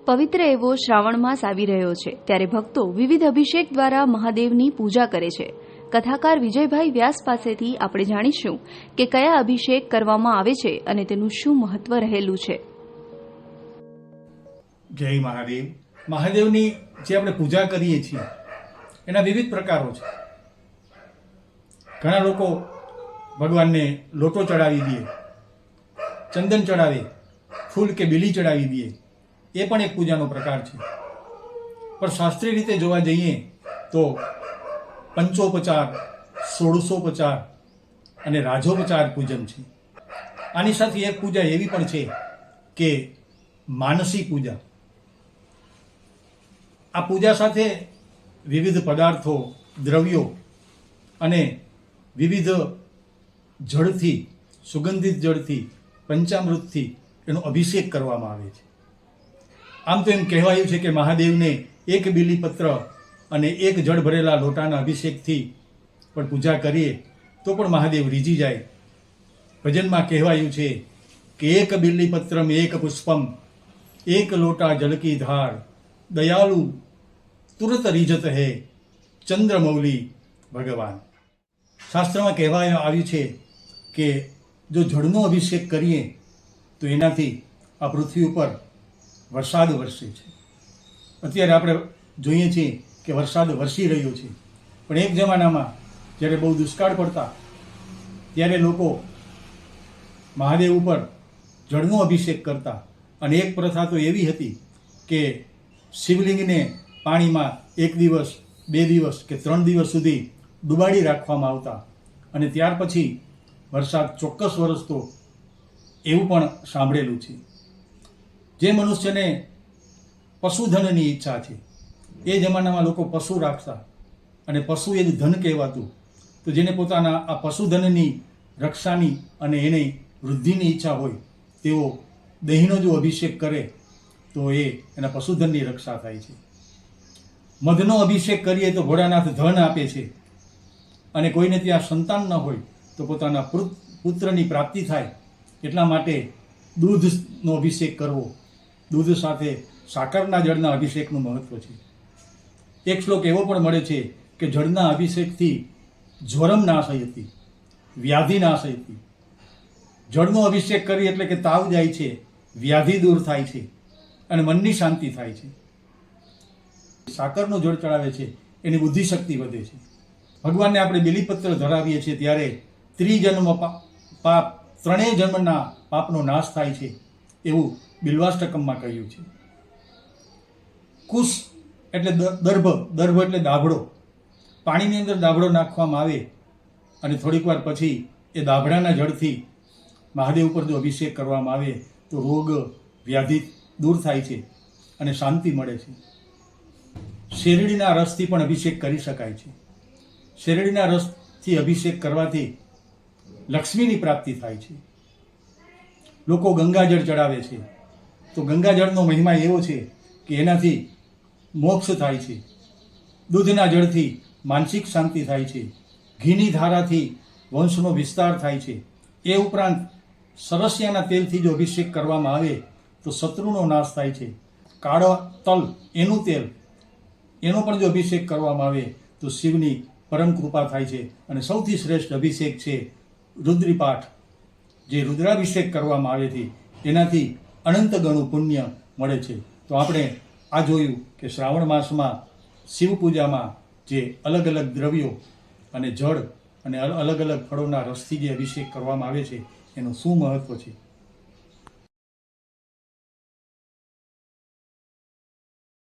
પવિત્ર એવો શ્રાવણ માસ આવી રહ્યો છે ત્યારે ભક્તો વિવિધ અભિષેક દ્વારા મહાદેવની પૂજા કરે છે। કથાકાર વિજયભાઈ વ્યાસ પાસેથી આપણે જાણીશું કે કયા અભિષેક કરવામાં આવે છે અને તેનું શું મહત્વ રહેલું છે। જય મહાદેવ। મહાદેવની જે આપણે પૂજા કરીએ છીએ એના વિવિધ પ્રકારો છે। ઘણા લોકો ભગવાનને લોટો ચડાવી દે, ચંદન ચડાવે, ફૂલ કે બીલી ચડાવી દે, એ પણ એક પૂજાનો પ્રકાર છે। પણ શાસ્ત્રીય રીતે જોવા જઈએ તો પંચોપચાર, ષોડશોપચાર અને રાજોપચાર પૂજન છે। આની સાથે એક પૂજા એવી પણ છે કે માનસી પૂજા। આ પૂજા સાથે વિવિધ પદાર્થો, દ્રવ્યો અને વિવિધ જળથી, સુગંધિત જળથી, પંચામૃતથી એનો અભિષેક કરવામાં આવે છે। આમ તો એમ કહેવાયું છે કે મહાદેવને એક બીલીપત્ર અને એક જળ ભરેલા લોટાના અભિષેકથી પણ પૂજા કરીએ તો પણ મહાદેવ રીઝી જાય। ભજનમાં કહેવાયું છે કે એક બીલીપત્રમ એક પુષ્પમ એક લોટા જલકી ધાર દયાળુ તુરત રીઝત હે ચંદ્રમૌલી ભગવાન। શાસ્ત્રમાં કહેવામાં આવ્યું છે કે જો જળનો અભિષેક કરીએ તો એનાથી આ પૃથ્વી ઉપર વરસાદ વરસે છે। અત્યારે આપણે જોઈએ છીએ કે વરસાદ વરસી રહ્યો છે, પણ એક જમાનામાં જ્યારે બહુ દુષ્કાળ પડતા ત્યારે લોકો મહાદેવ ઉપર જળનો અભિષેક કરતા। અને એક પ્રથા તો એવી હતી કે શિવલિંગને પાણીમાં 1 દિવસ, 2 દિવસ કે 3 દિવસ સુધી ડુબાડી રાખવામાં આવતા અને ત્યાર પછી વરસાદ ચોક્કસ વરસતો, એવું પણ સાંભળેલું છે। જે મનુષ્યને પશુધનની ઈચ્છા છે, એ જમાનામાં લોકો પશુ રાખતા અને પશુ એ જ ધન કહેવાતું। તો જેને પોતાના આ પશુધનની રક્ષાની અને એની વૃદ્ધિની ઈચ્છા હોય તેઓ દહીંનો જો અભિષેક કરે તો એના પશુધનની રક્ષા થાય છે। મધનો અભિષેક કરીએ તો ભોળાનાથ ધન આપે છે અને કોઈને ત્યાં સંતાન ન હોય તો પોતાના પુત્રની પ્રાપ્તિ થાય। એટલા માટે દૂધનો અભિષેક કરવો, દૂધ સાથે સાકરના જળના અભિષેકનું મહત્વ છે। એક શ્લોક એવો પણ મળે છે કે જળના અભિષેકથી જ્વરમ નાશ હતી, વ્યાધિ નાશ હતી। જળનો અભિષેક કરી એટલે કે તાવ જાય છે, વ્યાધિ દૂર થાય છે અને મનની શાંતિ થાય છે। સાકરનું જળ ચડાવે છે એની બુદ્ધિશક્તિ વધે છે। ભગવાનને આપણે બીલીપત્ર ધરાવીએ છીએ ત્યારે ત્રિજન્મ પાપ, 3 જન્મના પાપનો નાશ થાય છે એવું બિલ્વાષ્ટકમમાં કહ્યું છે। કુશ એટલે દર્ભ, દર્ભ એટલે દાભડો। પાણીની અંદર દાભડો નાખવામાં આવે અને થોડીક વાર પછી એ દાભડાના જળથી મહાદેવ ઉપર જો અભિષેક કરવામાં આવે તો રોગ, વ્યાધિ દૂર થાય છે અને શાંતિ મળે છે। શેરડીના રસથી પણ અભિષેક કરી શકાય છે। શેરડીના રસથી અભિષેક કરવાથી લક્ષ્મીની પ્રાપ્તિ થાય છે। લોકો ગંગાજળ ચડાવે છે તો ગંગાજળનો મહિમા એવો છે કે એનાથી મોક્ષ થાય છે। દૂધના જળથી માનસિક શાંતિ થાય છે। ઘીની ધારાથી વંશનો વિસ્તાર થાય છે। એ ઉપરાંત સરસિયાના તેલથી જો અભિષેક કરવામાં આવે તો શત્રુનો નાશ થાય છે। કાળા તલ, એનું તેલ, એનો પણ જો અભિષેક કરવામાં આવે તો શિવની પરમ કૃપા થાય છે। અને સૌથી શ્રેષ્ઠ અભિષેક છે રુદ્રીપાઠ। જે રુદ્રાભિષેક કરવામાં આવે છે એનાથી અનંત ગણું પુણ્ય મળે છે। તો આપણે આ જોયું કે શ્રાવણ માસમાં શિવ પૂજામાં જે અલગ અલગ દ્રવ્યો અને જળ અને અલગ અલગ ફળોના રસથી જે અભિષેક કરવામાં આવે છે એનું શું મહત્વ છે।